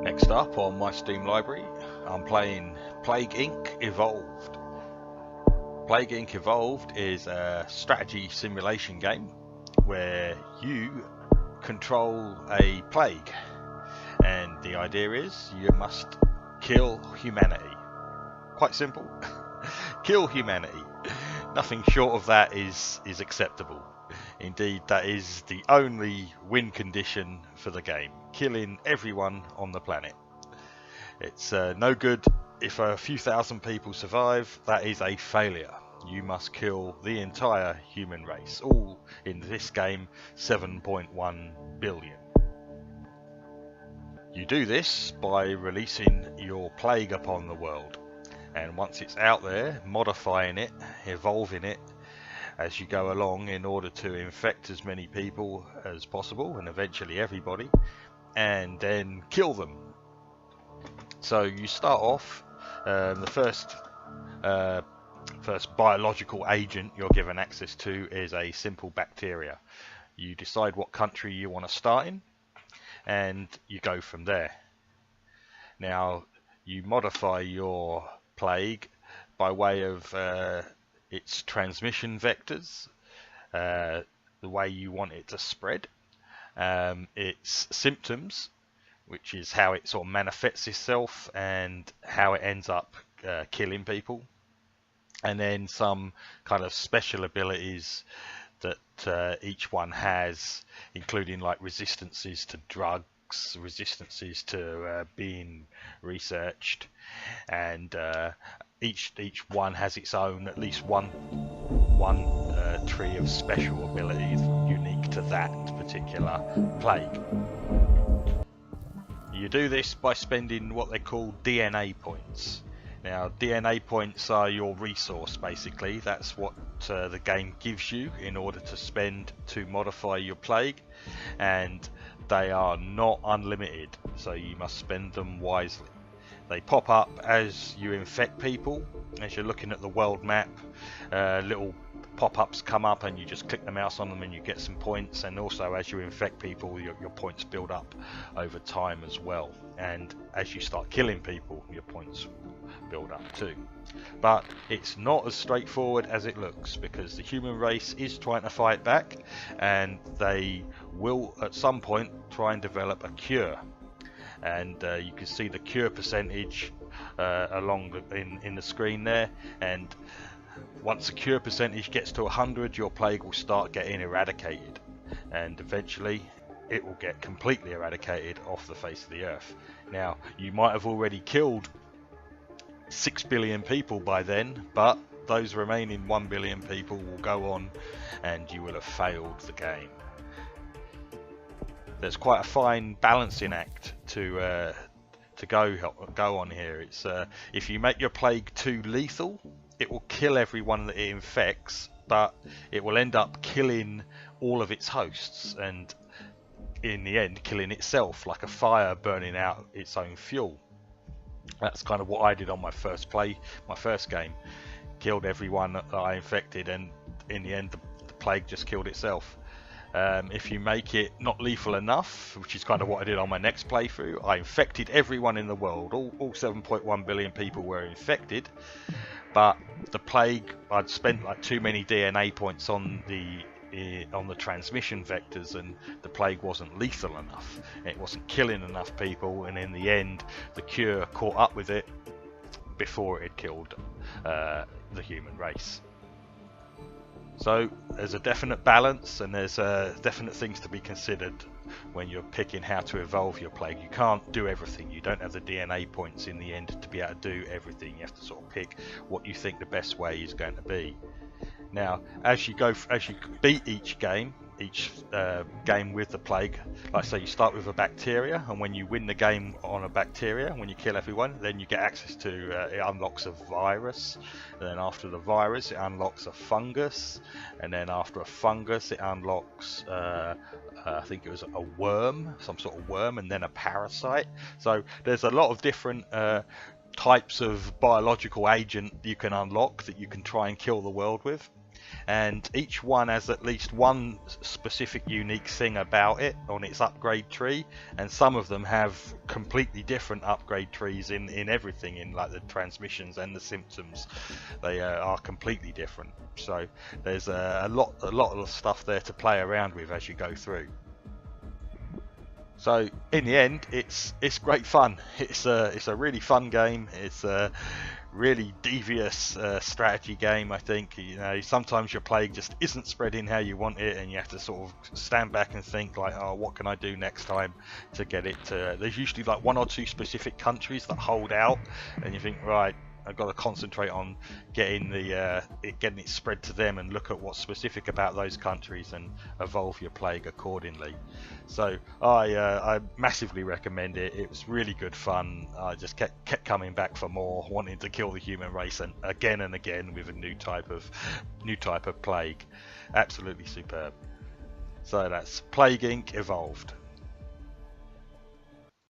Next up on my Steam library, I'm playing Plague Inc. Evolved. Plague Inc. Evolved is a strategy simulation game where you control a plague, and the idea is you must kill humanity. Quite simple. Kill humanity. Nothing short of that is acceptable. Indeed, that is the only win condition for the game. Killing everyone on the planet. It's no good if a few thousand people survive. That is a failure. You must kill the entire human race. All in this game, 7.1 billion. You do this by releasing your plague upon the world. And once it's out there, modifying it, evolving it as you go along in order to infect as many people as possible, and eventually everybody, and then kill them. So you start off, the first biological agent you're given access to is a simple bacteria. You decide what country you want to start in, and you go from there. Now, you modify your plague by way of its transmission vectors, the way you want it to spread, its symptoms, which is how it sort of manifests itself and how it ends up killing people, and then some kind of special abilities that each one has, including like resistances to drugs, resistances to being researched, and each one has its own, at least one tree of special abilities unique to that particular plague. You do this by spending what they call DNA points. Now, DNA points are your resource, basically. That's what the game gives you in order to spend to modify your plague, and they are not unlimited, so you must spend them wisely. They pop up as you infect people. As you're looking at the world map, little pop-ups come up and you just click the mouse on them and you get some points, and also as you infect people, your points build up over time as well, and as you start killing people, your points build up too. But it's not as straightforward as it looks, because the human race is trying to fight back, and they will at some point try and develop a cure, and you can see the cure percentage in the screen there, and once the cure percentage gets to 100, your plague will start getting eradicated, and eventually it will get completely eradicated off the face of the earth. Now, you might have already killed 6 billion people by then, but those remaining 1 billion people will go on and you will have failed the game. There's quite a fine balancing act to go on here. It's if you make your plague too lethal, it will kill everyone that it infects, but it will end up killing all of its hosts, and in the end killing itself, like a fire burning out its own fuel. That's kind of what I did on my first game. Killed everyone that I infected, and in the end the plague just killed itself. If you make it not lethal enough, which is kind of what I did on my next playthrough, I infected everyone in the world. All 7.1 billion people were infected, but the plague, I'd spent like too many DNA points on the transmission vectors, and the plague wasn't lethal enough. It wasn't killing enough people, and in the end the cure caught up with it before it had killed the human race. So there's a definite balance, and there's definite things to be considered when you're picking how to evolve your plague. You can't do everything. You don't have the DNA points in the end to be able to do everything. You have to sort of pick what you think the best way is going to be. Now, as you beat each game with the plague, like say you start with a bacteria, and when you win the game on a bacteria, when you kill everyone, then you get access to it unlocks a virus, and then after the virus it unlocks a fungus, and then after a fungus it unlocks I think it was a worm, some sort of worm, and then a parasite. So there's a lot of different types of biological agent you can unlock that you can try and kill the world with. and each one has at least one specific unique thing about it on its upgrade tree, and some of them have completely different upgrade trees in everything, in like the transmissions and the symptoms. They are completely different, so there's a lot of stuff there to play around with as you go through. So in the end, it's great fun. It's a really fun game. It's a really devious strategy game. I think, you know, sometimes your plague just isn't spreading how you want it, and you have to sort of stand back and think like, oh, what can I do next time to get it to? There's usually like one or two specific countries that hold out, and you think, right, I've got to concentrate on getting getting it spread to them, and look at what's specific about those countries and evolve your plague accordingly. So I massively recommend it. It was really good fun. I just kept coming back for more, wanting to kill the human race and again with a new type of plague. Absolutely superb. So that's Plague Inc. Evolved.